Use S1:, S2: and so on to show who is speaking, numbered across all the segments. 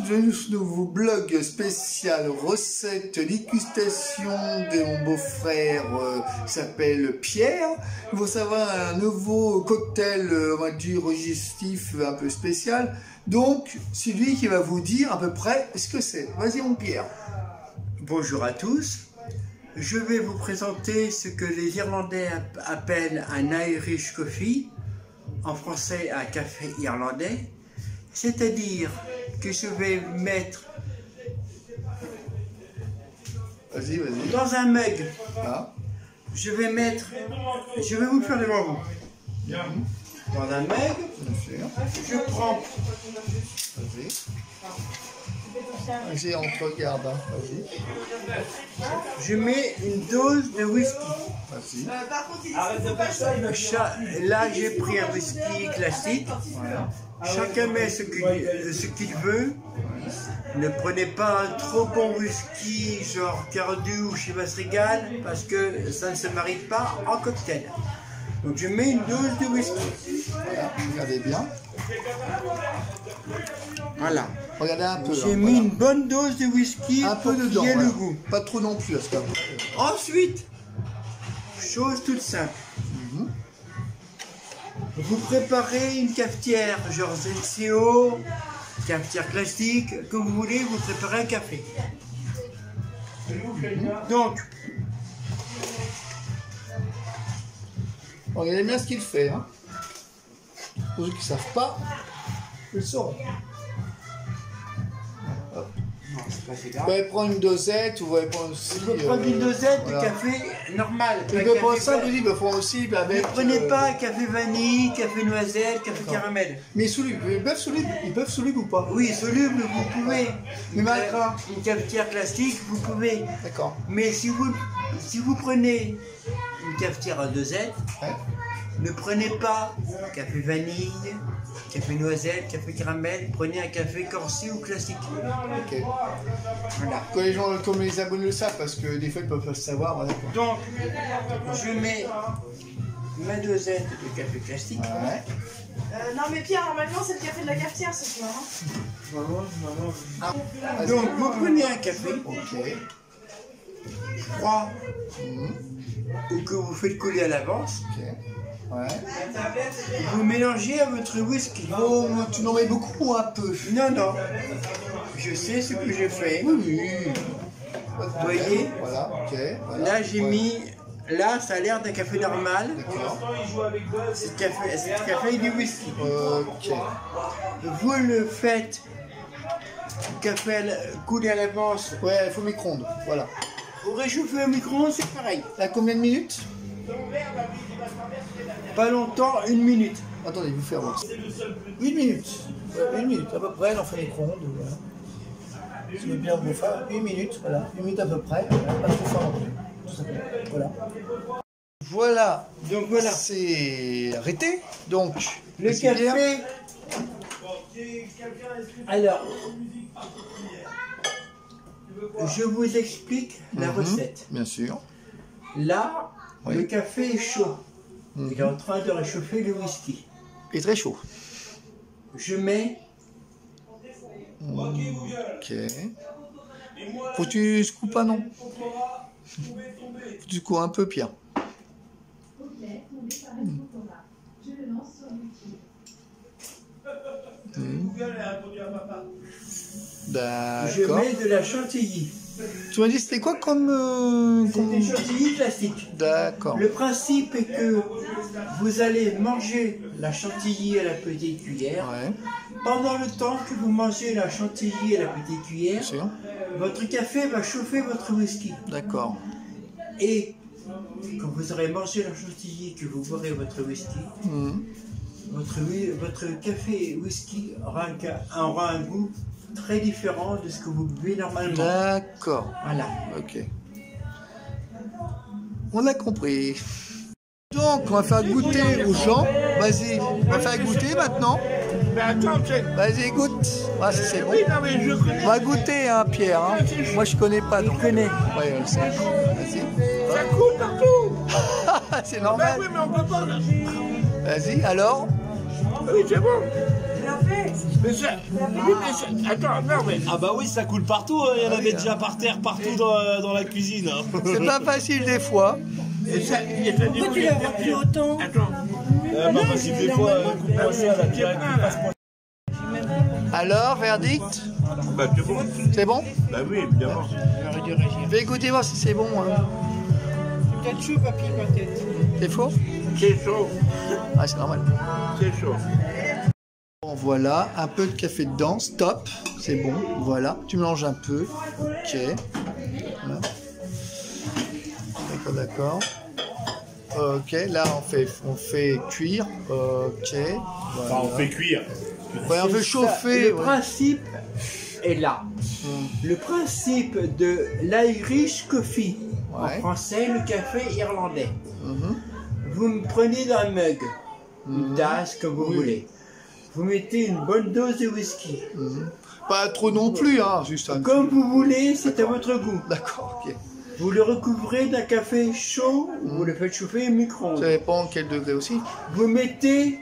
S1: bienvenue sur ce nouveau blog spécial recette dégustation de mon beau-frère qui s'appelle Pierre. Il faut savoir un nouveau cocktail, on va dire digestif un peu spécial. Donc c'est lui qui va vous dire à peu près ce que c'est. Vas-y mon Pierre.
S2: Bonjour à tous. Je vais vous présenter ce que les Irlandais appellent un Irish Coffee, en français un café irlandais. C'est-à-dire que je vais mettre dans un mug, je vais vous faire devant vous. Dans un mug, je prends.
S1: Vas-y, on te regarde. Vas-y.
S2: Je mets une dose de whisky.
S1: Vas-y.
S2: Là, j'ai pris un whisky classique. Voilà. Chacun met ce qu'il veut. Ne prenez pas un trop bon whisky, genre Cardu ou Chivas Regal, parce que ça ne se marie pas en cocktail. Donc je mets une dose de whisky.
S1: Voilà, regardez bien.
S2: Voilà.
S1: Regardez un peu.
S2: J'ai mis une bonne dose de whisky
S1: un peu dedans.
S2: Voilà. Le goût.
S1: Pas trop non plus à ce moment.
S2: Ensuite, chose toute simple. Vous préparez une cafetière, genre ZCO, cafetière classique, comme vous voulez, vous préparez un café. Donc,
S1: regardez bien ce qu'il fait. Hein. Pour ceux qui ne savent pas, ils le sauront. Vous pouvez prendre une dosette, ou vous pouvez prendre aussi...
S2: Vous pouvez prendre une dosette de café normal.
S1: Vous pouvez prendre ça, vous pouvez prendre aussi avec...
S2: Ne prenez pas café vanille, café noisette, café caramel.
S1: Mais soluble, ils peuvent soluble ou pas?
S2: Oui, soluble, vous pouvez.
S1: Mais malgré
S2: une cafetière classique, vous pouvez.
S1: D'accord.
S2: Mais si vous prenez une cafetière à dosette, ne prenez pas café vanille, café noisette, café caramel, prenez un café corsé ou classique.
S1: Ok.
S2: Voilà.
S1: Que les gens, comme les abonnés le savent, parce que des fois ils peuvent pas le savoir. Voilà.
S2: Donc, je mets ma dosette de café classique.
S3: Non mais Pierre, normalement c'est le café de la cafetière ce soir.
S2: Donc, vous prenez un café froid ou que vous faites couler à l'avance. Vous mélangez à votre whisky.
S1: Oh, tu n'en mets beaucoup ou un peu?
S2: Non, non. Je sais ce que j'ai fait.
S1: Oui.
S2: Vous voyez?
S1: Voilà, ok. Voilà.
S2: Là, j'ai mis... Là, ça a l'air d'un café normal. C'est café et du whisky.
S1: Ok.
S2: Vous le faites café couler à l'avance.
S1: Ouais, il faut micro-ondes. Voilà.
S2: Vous réchauffez au micro-ondes, c'est pareil.
S1: À combien de minutes?
S2: Pas longtemps, 1 minute.
S1: Attendez, vous faire voir. 1 minute. 1 minute à peu près, on fait micro-ondes. Voilà. Si vous bien vous faire 1 minute, voilà. 1 minute à peu près. Pas trop fort non plus. Tout simplement. Voilà. Voilà.
S2: Donc voilà.
S1: C'est arrêté. Donc,
S2: le café. Alors, je vous explique la recette.
S1: Bien sûr.
S2: Là, le café est chaud. Il est en train de réchauffer le whisky.
S1: Il est très chaud.
S2: Je mets...
S1: Ok. Faut que tu secoues pas, non? Faut que tu secoues un peu, Pierre. D'accord.
S2: Je mets de la chantilly.
S1: Tu m'as dit c'était quoi comme...
S2: C'est une chantilly classique.
S1: D'accord.
S2: Le principe est que vous allez manger la chantilly à la petite cuillère. Pendant le temps que vous mangez la chantilly à la petite cuillère, votre café va chauffer votre whisky.
S1: D'accord.
S2: Et quand vous aurez mangé la chantilly et que vous boirez votre whisky, votre café whisky aura un goût très différent de ce que vous buvez normalement.
S1: D'accord.
S2: Voilà.
S1: Ok. On a compris. Donc, on va faire goûter aux gens. Vas-y, on va faire goûter maintenant. Vas-y, goûte. Ah, c'est bon. On va goûter, hein, Pierre. Hein. Moi, je connais pas. Donc.
S2: Je connais.
S1: Ouais, on le sait. Vas-y.
S4: Ça coule partout.
S1: C'est normal.
S4: Ben oui, mais on peut pas.
S1: Vas-y, alors.
S4: Oui, c'est bon.
S3: l'a fait.
S4: Mais ça, oui, mais ça, attends, non mais...
S5: Ah bah oui, ça coule partout, hein. Il y en avait déjà par terre, partout dans la cuisine. Hein.
S1: C'est pas facile des fois.
S4: Et ça, pourquoi tu l'as pris autant? Attends.
S5: Pas facile des fois, coupe-moi ça, là, direct.
S1: Alors, verdict?
S5: Bah c'est bon.
S1: C'est bon?
S5: Bah oui, évidemment.
S4: J'aurais dû réagir.
S1: Je vais écouter voir si c'est bon. Hein.
S4: C'est peut-être chaud, papy, peut-être.
S1: C'est faux?
S4: C'est chaud.
S1: Ah, c'est normal.
S4: C'est chaud.
S1: Bon, voilà, un peu de café dedans, stop, c'est bon, voilà. Tu mélanges un peu, ok. Voilà. D'accord, d'accord. Ok, là on fait cuire, ok. Voilà.
S5: Enfin, on fait cuire.
S1: Ouais, on fait chauffer.
S2: Le
S1: Ouais.
S2: principe est là. Le principe de l'Irish Coffee, en
S1: Ouais.
S2: français le café irlandais.
S1: Mhm.
S2: Vous me prenez dans un mug, une tasse comme vous
S1: Oui.
S2: voulez. Vous mettez une bonne dose de whisky.
S1: Pas trop non plus, hein, juste un.
S2: Comme vous voulez, c'est à votre goût.
S1: D'accord, ok.
S2: Vous le recouvrez d'un café chaud, vous le faites chauffer au
S1: Ça
S2: micro-ondes.
S1: dépend quel degré aussi.
S2: Vous mettez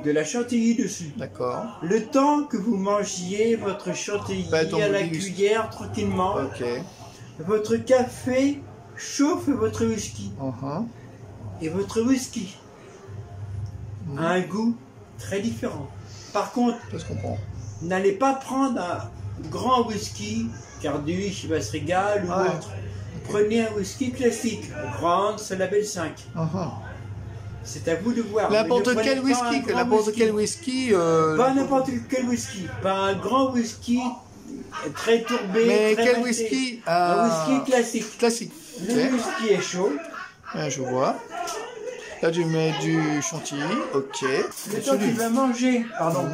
S2: de la chantilly dessus.
S1: D'accord,
S2: Le temps que vous mangiez votre chantilly
S1: Bah, donc,
S2: à la
S1: vous dites-
S2: cuillère tranquillement,
S1: ok.
S2: votre café chauffe votre whisky.
S1: Mhm.
S2: Et votre whisky a un goût très différent. Par contre,
S1: Je comprends.
S2: n'allez pas prendre un grand whisky, Cardu, Chivas Regal ou
S1: Ouais.
S2: autre. Prenez un whisky classique, Grand, c'est label 5.
S1: Mhm.
S2: C'est à vous de voir.
S1: N'importe
S2: Mais ne
S1: quel
S2: prenez pas un
S1: whisky,
S2: grand
S1: n'importe
S2: whisky.
S1: quel whisky.
S2: Pas n'importe quel whisky, pas un grand whisky très tourbé.
S1: Mais
S2: très
S1: quel
S2: malté.
S1: whisky
S2: Un whisky classique.
S1: Classique.
S2: Le
S1: Ok.
S2: whisky est chaud.
S1: Ouais, je vois. Là, tu mets du chantilly. Ok.
S2: Le temps tu vas manger, pardon,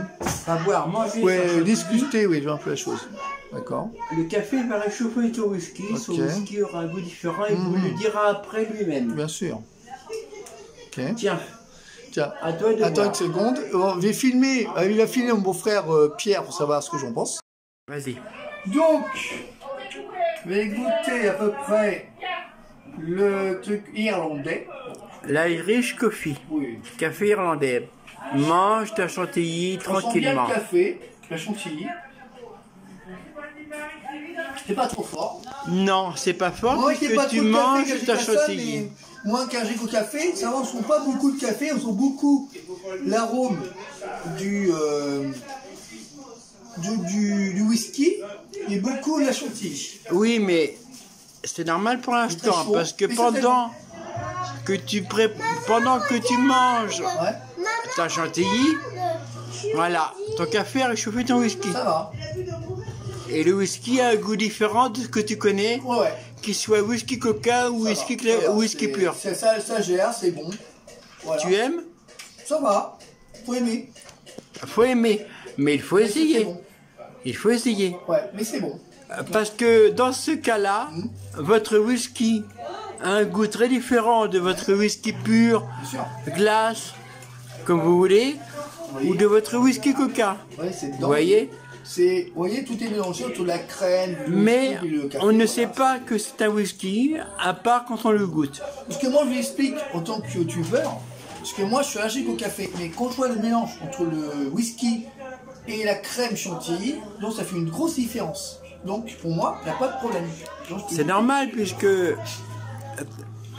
S2: pas boire, manger.
S1: Ouais,
S2: sans chantilly,
S1: discuter, oui, je vois un peu la chose. D'accord.
S2: Le café va réchauffer ton whisky, son
S1: Ok.
S2: whisky aura un goût différent et vous le dira après lui-même.
S1: Bien sûr. Ok.
S2: Tiens,
S1: Tiens,
S2: à toi de
S1: attends
S2: voir.
S1: une seconde. Je vais filmer. Il a filmé mon beau-frère Pierre pour savoir ce que j'en pense.
S2: Vas-y.
S1: Donc, je vais goûter à peu près le truc irlandais.
S2: L'Irish Coffee,
S1: Oui.
S2: café irlandais. Mange ta chantilly
S1: On sent bien
S2: tranquillement.
S1: le café, la chantilly. C'est pas trop fort.
S2: Non, c'est pas fort
S1: Moi,
S2: puisque
S1: j'ai pas
S2: tu
S1: trop de café
S2: manges
S1: quand j'ai
S2: ta
S1: pas ça,
S2: chantilly.
S1: mais moi, quand j'ai au café, ça va, on sent pas beaucoup de café, on sent beaucoup l'arôme du whisky et beaucoup la chantilly.
S2: Oui, mais c'est normal pour l'instant
S1: chaud,
S2: parce que
S1: mais c'est très
S2: pendant que tu manges
S1: Ouais,
S2: ta chantilly, voilà, ton café a réchauffé ton whisky.
S1: ça va.
S2: Et le whisky a un goût différent de ce que tu connais,
S1: Ouais, ouais.
S2: qu'il soit whisky coca ou
S1: ça
S2: whisky,
S1: va, ça va,
S2: whisky
S1: c'est-
S2: pur.
S1: Ça gère, c'est bon. Voilà.
S2: Tu aimes?
S1: Ça va. Faut aimer.
S2: Faut aimer, mais il faut
S1: C'est
S2: essayer.
S1: bon.
S2: Il faut essayer.
S1: Ouais, mais c'est bon.
S2: Parce que dans ce cas-là, votre whisky a un goût très différent de votre whisky pur,
S1: Bien sûr.
S2: glace, comme vous voulez,
S1: Oui.
S2: ou de votre whisky coca.
S1: Ouais, c'est
S2: Vous
S1: dedans.
S2: voyez?
S1: Vous voyez, tout est mélangé entre la crème, le
S2: Mais
S1: whisky et le café,
S2: on ne
S1: voilà.
S2: sait pas que c'est un whisky, à part quand on le goûte.
S1: Parce que moi, je l'explique en tant que youtubeur, parce que moi, je suis allergique au café. Mais quand je vois le mélange entre le whisky et la crème chantilly, donc ça fait une grosse différence. Donc, pour moi, il n'y a pas de problème. Donc, je peux-
S2: C'est normal puisque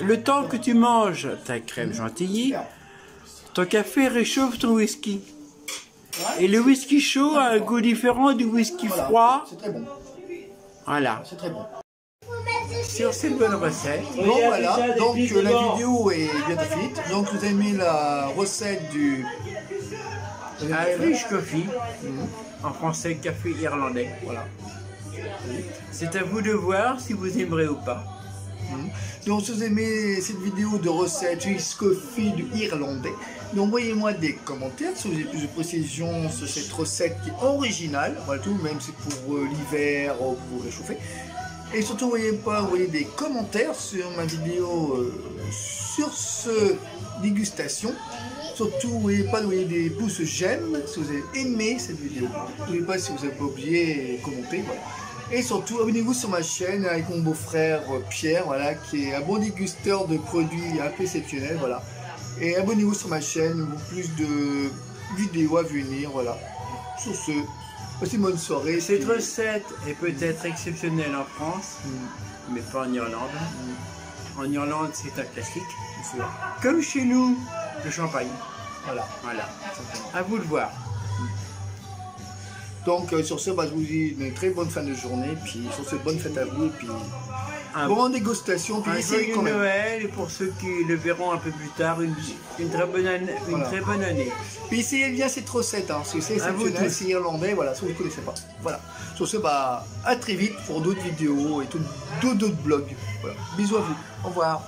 S2: le temps que tu manges ta crème chantilly, ton café réchauffe ton whisky. Et le whisky chaud a un goût différent du whisky
S1: Voilà.
S2: froid.
S1: C'est très bon.
S2: Voilà.
S1: C'est très bon.
S2: Sur cette bonne recette.
S1: Bon, voilà. Donc, la vidéo est bientôt faite. Donc, vous avez mis la recette du...
S2: Irish Coffee, en français café irlandais.
S1: Voilà.
S2: C'est à vous de voir si vous aimerez ou pas.
S1: Donc, si vous aimez cette vidéo de recette Irish Coffee du irlandais, envoyez-moi des commentaires si vous avez plus de précisions sur cette recette qui est originale. Voilà tout, même si c'est pour l'hiver ou pour réchauffer. Et surtout, n'oubliez pas envoyer des commentaires sur ma vidéo sur ce dégustation. Surtout, n'oubliez pas d'envoyer des pouces j'aime si vous avez aimé cette vidéo. N'oubliez pas si vous n'avez pas oublié de commenter. Voilà. Et surtout, abonnez-vous sur ma chaîne avec mon beau-frère Pierre, voilà, qui est un bon dégusteur de produits un peu exceptionnels, voilà. Et abonnez-vous sur ma chaîne pour plus de vidéos à venir, voilà. Sur ce, passez une bonne soirée.
S2: Cette
S1: puis-
S2: recette est peut-être exceptionnelle en France, mais pas en Irlande. En Irlande, c'est un classique.
S1: C'est vrai.
S2: Comme chez nous, le champagne.
S1: Voilà.
S2: Voilà. À vous de voir.
S1: Donc sur ce, bah, je vous dis une très bonne fin de journée, puis sur ce, bonne fête à vous, et puis
S2: Un
S1: bonne dégustation, puis
S2: Un
S1: essayez
S2: joyeux
S1: quand même.
S2: Noël et pour ceux qui le verront un peu plus tard, une très bonne année.
S1: Voilà.
S2: Très bonne année.
S1: Puis essayez bien cette recette, hein, parce que c'est
S2: À vous
S1: exceptionnel,
S2: tous.
S1: c'est irlandais, voilà, si vous ne connaissez pas. Voilà. Sur ce, bah, à très vite pour d'autres vidéos et d'autres blogs. Voilà. Bisous à vous. Au revoir.